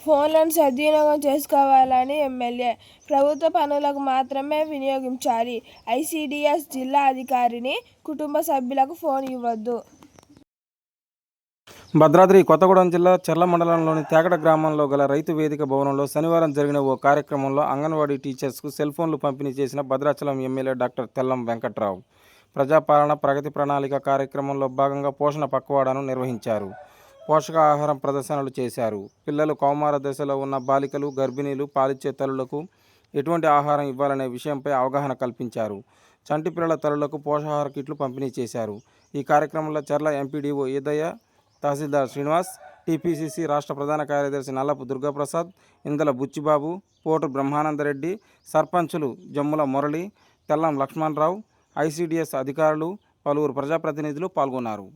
ఫోన్లను సద్వినియోగం చేసుకోవాలని ఎమ్మెల్యే. ప్రభుత్వ పనులకు మాత్రమే వినియోగించాలి. ఐసీడీఎస్ జిల్లా అధికారిని కుటుంబ సభ్యులకు ఫోన్ ఇవ్వొద్దు. భద్రాద్రి కొత్తగూడెం జిల్లా చర్ల మండలంలోని తేకట గ్రామంలో గల రైతు వేదిక భవనంలో శనివారం జరిగిన ఓ కార్యక్రమంలో అంగన్వాడీ టీచర్స్కు సెల్ ఫోన్లు పంపిణీ చేసిన భద్రాచలం ఎమ్మెల్యే డాక్టర్ తెల్లం వెంకట్రావు. ప్రజాపాలన ప్రగతి ప్రణాళిక కార్యక్రమంలో భాగంగా పోషణ పక్వాడాను నిర్వహించారు. పోషకాహారం ప్రదర్శనలు చేశారు. పిల్లలు కౌమార దశలో ఉన్న బాలికలు, గర్భిణీలు, పాలిచ్చే తల్లులకు ఎటువంటి ఆహారం ఇవ్వాలనే విషయంపై అవగాహన కల్పించారు. చంటి పిల్లల తల్లులకు పోషకాహార కిట్లు పంపిణీ చేశారు. ఈ కార్యక్రమంలో చర్ల ఎంపీడీఓ ఏదయ్య, తహసీల్దార్ శ్రీనివాస్, టీపీసీసీ రాష్ట్ర ప్రధాన కార్యదర్శి నల్లపు దుర్గాప్రసాద్, ఇందల బుచ్చిబాబు, పోటు బ్రహ్మానందరెడ్డి, సర్పంచులు జమ్ముల మురళి, తెల్లం లక్ష్మణరావు, ఐసీడీఎస్ అధికారులు, పలువురు ప్రజాప్రతినిధులు పాల్గొన్నారు.